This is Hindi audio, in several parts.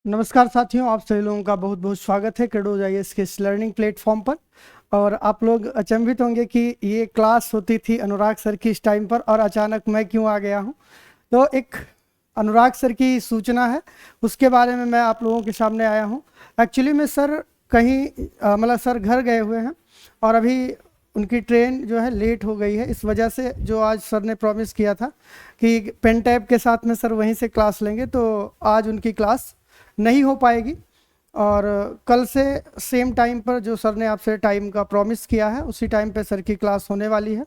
नमस्कार साथियों, आप सभी लोगों का बहुत बहुत स्वागत है क्रेडोज आईएएस के इस लर्निंग प्लेटफॉर्म पर। और आप लोग अचंभित होंगे कि ये क्लास होती थी अनुराग सर की इस टाइम पर और अचानक मैं क्यों आ गया हूँ। तो एक अनुराग सर की सूचना है, उसके बारे में मैं आप लोगों के सामने आया हूँ। एक्चुअली में सर कहीं मतलब सर घर गए हुए हैं और अभी उनकी ट्रेन जो है लेट हो गई है। इस वजह से जो आज सर ने प्रॉमिस किया था कि पेन टैब के साथ में सर वहीं से क्लास लेंगे, तो आज उनकी क्लास नहीं हो पाएगी। और कल से सेम टाइम पर जो सर ने आपसे टाइम का प्रॉमिस किया है उसी टाइम पे सर की क्लास होने वाली है।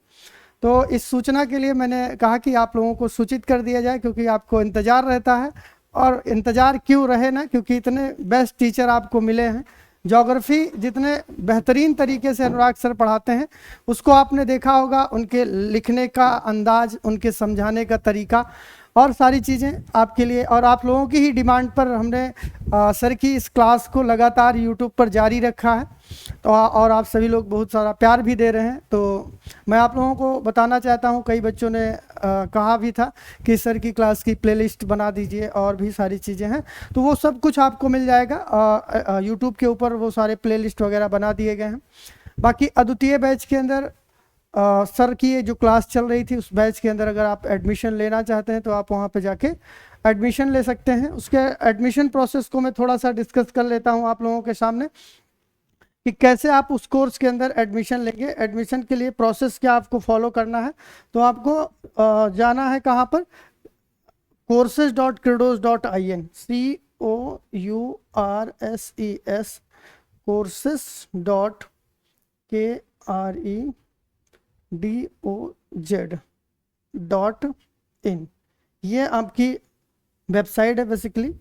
तो इस सूचना के लिए मैंने कहा कि आप लोगों को सूचित कर दिया जाए, क्योंकि आपको इंतज़ार रहता है। और इंतज़ार क्यों रहे ना, क्योंकि इतने बेस्ट टीचर आपको मिले हैं। ज्योग्राफी जितने बेहतरीन तरीके से अनुराग सर पढ़ाते हैं उसको आपने देखा होगा, उनके लिखने का अंदाज, उनके समझाने का तरीका और सारी चीज़ें आपके लिए और आप लोगों की ही डिमांड पर हमने सर की इस क्लास को लगातार यूट्यूब पर जारी रखा है। तो और आप सभी लोग बहुत सारा प्यार भी दे रहे हैं। तो मैं आप लोगों को बताना चाहता हूं, कई बच्चों ने कहा भी था कि सर की क्लास की प्लेलिस्ट बना दीजिए और भी सारी चीज़ें हैं, तो वो सब कुछ आपको मिल जाएगा यूट्यूब के ऊपर। वो सारे प्लेलिस्ट वगैरह बना दिए गए हैं। बाकी अद्वितीय बैच के अंदर सर की ये जो क्लास चल रही थी उस बैच के अंदर अगर आप एडमिशन लेना चाहते हैं तो आप वहाँ पे जाके एडमिशन ले सकते हैं। उसके एडमिशन प्रोसेस को मैं थोड़ा सा डिस्कस कर लेता हूँ आप लोगों के सामने कि कैसे आप उस कोर्स के अंदर एडमिशन लेंगे। एडमिशन के लिए प्रोसेस क्या आपको फॉलो करना है, तो आपको जाना है कहाँ पर, courses.credos.in, COURSES courses.KREDOZ.in, ये आपकी वेबसाइट है बेसिकली।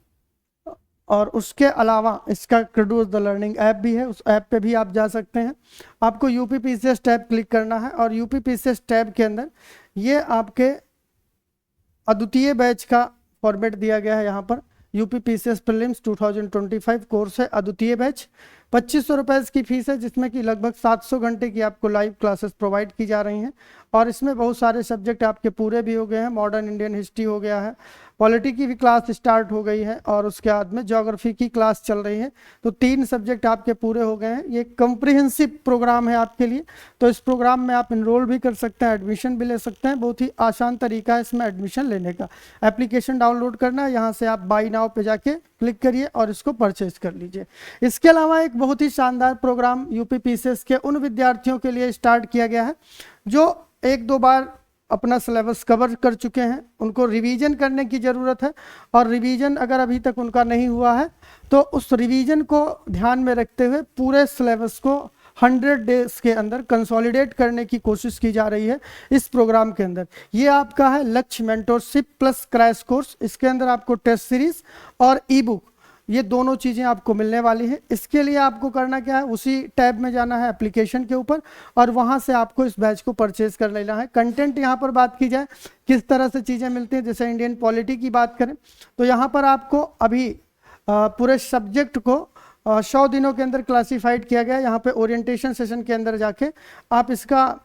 और उसके अलावा इसका क्रेडोज द लर्निंग ऐप भी है, उस ऐप पे भी आप जा सकते हैं। आपको यूपीपीसीएस टैब क्लिक करना है और यूपीपीसीएस टैब के अंदर ये आपके अद्वितीय बैच का फॉर्मेट दिया गया है। यहाँ पर यूपीपीसीएस प्रीलिम्स 2025 कोर्स है अद्वितीय बैच। 2500 रुपये इसकी फीस है, जिसमें कि लगभग 700 घंटे की आपको लाइव क्लासेस प्रोवाइड की जा रही हैं। और इसमें बहुत सारे सब्जेक्ट आपके पूरे भी हो गए हैं। मॉडर्न इंडियन हिस्ट्री हो गया है, पॉलिटी की भी क्लास स्टार्ट हो गई है और उसके बाद में ज्योग्राफी की क्लास चल रही है। तो 3 सब्जेक्ट आपके पूरे हो गए हैं। ये कम्प्रिहेंसिव प्रोग्राम है आपके लिए। तो इस प्रोग्राम में आप इनरोल भी कर सकते हैं, एडमिशन भी ले सकते हैं। बहुत ही आसान तरीका है इसमें एडमिशन लेने का। एप्लीकेशन डाउनलोड करना है, यहाँ से आप बाई नाउ पे जाके क्लिक करिए और इसको परचेज कर लीजिए। इसके अलावा एक बहुत ही शानदार प्रोग्राम यूपीपीसीएस के उन विद्यार्थियों के लिए स्टार्ट किया गया है जो 1-2 बार अपना सिलेबस कवर कर चुके हैं। उनको रिवीजन करने की ज़रूरत है और रिवीजन अगर अभी तक उनका नहीं हुआ है तो उस रिवीजन को ध्यान में रखते हुए पूरे सिलेबस को 100 डेज के अंदर कंसोलिडेट करने की कोशिश की जा रही है इस प्रोग्राम के अंदर। ये आपका है लक्ष्य मेंटोरशिप प्लस क्रैश कोर्स। इसके अंदर आपको टेस्ट सीरीज और ई बुक, ये दोनों चीज़ें आपको मिलने वाली है। इसके लिए आपको करना क्या है, उसी टैब में जाना है एप्लीकेशन के ऊपर और वहाँ से आपको इस बैच को परचेज कर लेना है। कंटेंट यहाँ पर बात की जाए किस तरह से चीज़ें मिलती हैं, जैसे इंडियन पॉलिटी की बात करें तो यहाँ पर आपको अभी पूरे सब्जेक्ट को 100 दिनों के अंदर क्लासीफाइड किया गया है। यहाँ पे ओरिएंटेशन सेशन के अंदर जाके आप इसका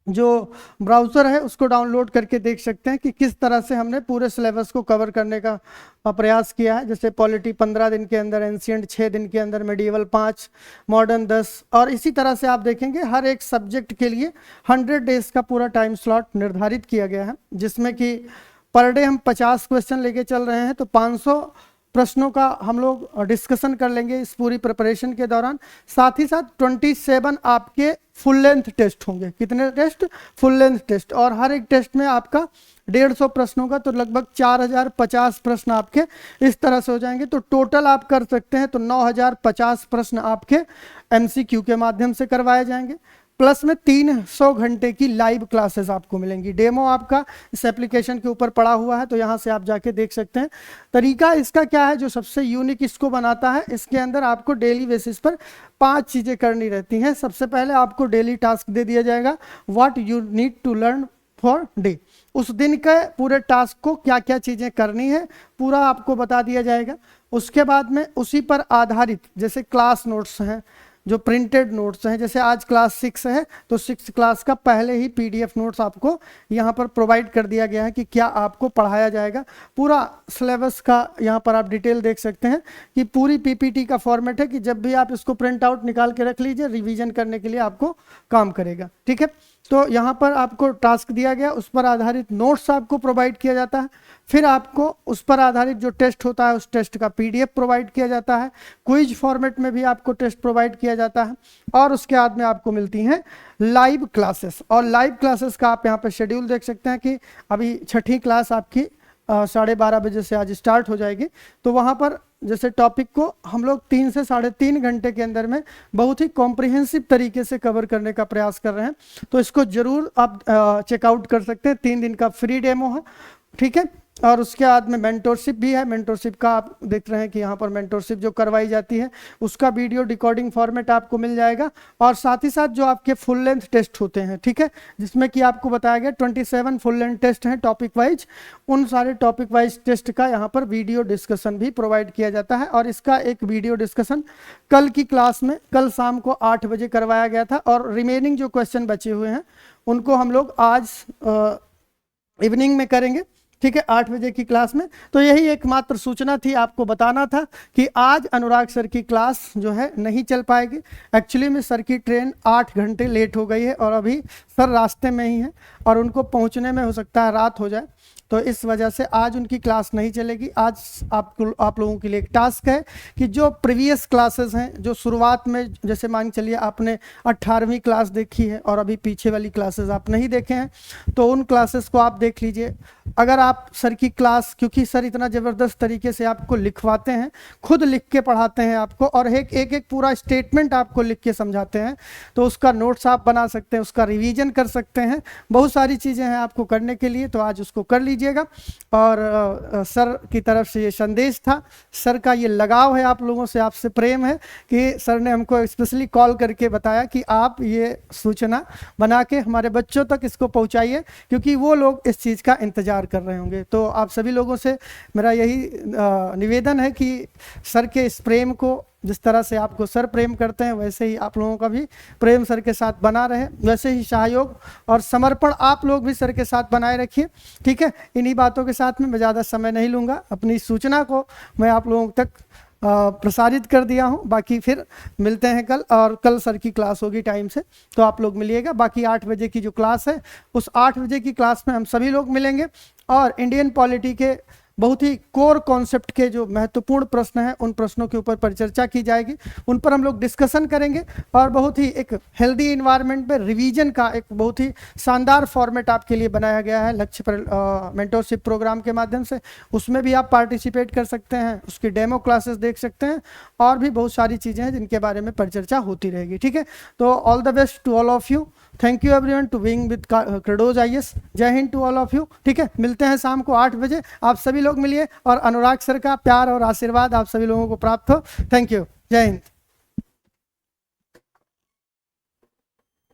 जो ब्राउज़र है उसको डाउनलोड करके देख सकते हैं कि किस तरह से हमने पूरे सिलेबस को कवर करने का प्रयास किया है। जैसे पॉलिटी 15 दिन के अंदर, एंशिएंट 6 दिन के अंदर, मेडिवल 5, मॉडर्न 10, और इसी तरह से आप देखेंगे हर एक सब्जेक्ट के लिए 100 डेज का पूरा टाइम स्लॉट निर्धारित किया गया है, जिसमें कि पर डे हम 50 क्वेश्चन लेके चल रहे हैं। तो 500 प्रश्नों का हम लोग डिस्कशन कर लेंगे इस पूरी प्रिपरेशन के दौरान। साथ ही साथ 27 आपके फुल लेंथ टेस्ट होंगे। कितने टेस्ट? Full length test. और हर एक टेस्ट में आपका 150 प्रश्नों का, तो लगभग 4050 प्रश्न आपके इस तरह से हो जाएंगे। तो टोटल आप कर सकते हैं तो 9050 प्रश्न आपके एमसीक्यू के माध्यम से करवाए जाएंगे। प्लस में 300 घंटे की लाइव क्लासेस आपको मिलेंगी। डेमो आपका इस एप्लीकेशन के ऊपर पड़ा हुआ है, तो यहाँ से आप जाके देख सकते हैं। तरीका इसका क्या है जो सबसे यूनिक इसको बनाता है, इसके अंदर आपको डेली बेसिस पर 5 चीज़ें करनी रहती हैं। सबसे पहले आपको डेली टास्क दे दिया जाएगा, what you need to learn for day. उस दिन के पूरे टास्क को क्या क्या चीज़ें करनी है पूरा आपको बता दिया जाएगा। उसके बाद में उसी पर आधारित जैसे क्लास नोट्स हैं, जो प्रिंटेड नोट्स हैं, जैसे आज क्लास 6 है तो 6 क्लास का पहले ही PDF नोट्स आपको यहाँ पर प्रोवाइड कर दिया गया है कि क्या आपको पढ़ाया जाएगा। पूरा सिलेबस का यहाँ पर आप डिटेल देख सकते हैं कि पूरी PPT का फॉर्मेट है कि जब भी आप इसको प्रिंट आउट निकाल के रख लीजिए, रिवीजन करने के लिए आपको काम करेगा। ठीक है, तो यहाँ पर आपको टास्क दिया गया, उस पर आधारित नोट्स आपको प्रोवाइड किया जाता है, फिर आपको उस पर आधारित जो टेस्ट होता है उस टेस्ट का PDF प्रोवाइड किया जाता है, क्विज फॉर्मेट में भी आपको टेस्ट प्रोवाइड किया जाता है, और उसके बाद में आपको मिलती हैं लाइव क्लासेस। और लाइव क्लासेस का आप यहाँ पर शेड्यूल देख सकते हैं कि अभी 6ठी क्लास आपकी 12:30 बजे से आज स्टार्ट हो जाएगी। तो वहाँ पर जैसे टॉपिक को हम लोग 3 से 3.5 घंटे के अंदर में बहुत ही कॉम्प्रिहेंसिव तरीके से कवर करने का प्रयास कर रहे हैं, तो इसको जरूर आप चेकआउट कर सकते हैं। 3 दिन का फ्री डेमो है, ठीक है। और उसके बाद में मेंटोरशिप भी है। मेंटोरशिप का आप देख रहे हैं कि यहाँ पर मेंटोरशिप जो करवाई जाती है उसका वीडियो रिकॉर्डिंग फॉर्मेट आपको मिल जाएगा, और साथ ही साथ जो आपके फुल लेंथ टेस्ट होते हैं, ठीक है, जिसमें कि आपको बताया गया 27 फुल लेंथ टेस्ट हैं टॉपिक वाइज, उन सारे टॉपिक वाइज टेस्ट का यहाँ पर वीडियो डिस्कशन भी प्रोवाइड किया जाता है। और इसका एक वीडियो डिस्कशन कल की क्लास में कल शाम को 8 बजे करवाया गया था, और रिमेनिंग जो क्वेश्चन बचे हुए हैं उनको हम लोग आज इवनिंग में करेंगे, ठीक है, 8 बजे की क्लास में। तो यही एकमात्र सूचना थी, आपको बताना था कि आज अनुराग सर की क्लास जो है नहीं चल पाएगी। एक्चुअली में सर की ट्रेन 8 घंटे लेट हो गई है, और अभी सर रास्ते में ही है, और उनको पहुंचने में हो सकता है रात हो जाए, तो इस वजह से आज उनकी क्लास नहीं चलेगी। आज आप लोगों के लिए एक टास्क है कि जो प्रीवियस क्लासेस हैं, जो शुरुआत में जैसे मान चलिए आपने 18वीं क्लास देखी है और अभी पीछे वाली क्लासेस आप नहीं देखे हैं, तो उन क्लासेस को आप देख लीजिए। अगर आप सर की क्लास, क्योंकि सर इतना ज़बरदस्त तरीके से आपको लिखवाते हैं, खुद लिख के पढ़ाते हैं आपको, और एक पूरा स्टेटमेंट आपको लिख के समझाते हैं, तो उसका नोट्स आप बना सकते हैं, उसका रिवीजन कर सकते हैं, बहुत सारी चीज़ें हैं आपको करने के लिए, तो आज उसको कर लीजिएगा। और सर की तरफ से ये संदेश था, सर का ये लगाव है आप लोगों से, आपसे प्रेम है कि सर ने हमको स्पेशली कॉल करके बताया कि आप ये सूचना बना के हमारे बच्चों तक इसको पहुंचाइए, क्योंकि वो लोग इस चीज़ का इंतजार कर रहे होंगे। तो आप सभी लोगों से मेरा यही निवेदन है कि सर के इस प्रेम को, जिस तरह से आपको सर प्रेम करते हैं वैसे ही आप लोगों का भी प्रेम सर के साथ बना रहे, वैसे ही सहयोग और समर्पण आप लोग भी सर के साथ बनाए रखिए, ठीक है। इन्हीं बातों के साथ में मैं ज़्यादा समय नहीं लूँगा, अपनी सूचना को मैं आप लोगों तक प्रसारित कर दिया हूं। बाकी फिर मिलते हैं कल, और कल सर की क्लास होगी टाइम से, तो आप लोग मिलिएगा। बाकी 8 बजे की जो क्लास है उस 8 बजे की क्लास में हम सभी लोग मिलेंगे, और इंडियन पॉलिटी के बहुत ही कोर कॉन्सेप्ट के जो महत्वपूर्ण प्रश्न हैं उन प्रश्नों के ऊपर परिचर्चा की जाएगी, उन पर हम लोग डिस्कशन करेंगे, और बहुत ही एक हेल्दी इन्वायरमेंट में रिवीजन का एक बहुत ही शानदार फॉर्मेट आपके लिए बनाया गया है लक्ष्य पर मेंटरशिप प्रोग्राम के माध्यम से। उसमें भी आप पार्टिसिपेट कर सकते हैं, उसकी डेमो क्लासेस देख सकते हैं, और भी बहुत सारी चीज़ें हैं जिनके बारे में परिचर्चा होती रहेगी, ठीक है। तो all the best to all of you, thank you everyone to being with Credos IAS। जय हिंद टू ऑल ऑफ यू, ठीक है। मिलते हैं शाम को 8 बजे, आप सभी लोग मिलिए, और अनुराग सर का प्यार और आशीर्वाद आप सभी लोगों को प्राप्त हो। थैंक यू, जय हिंद।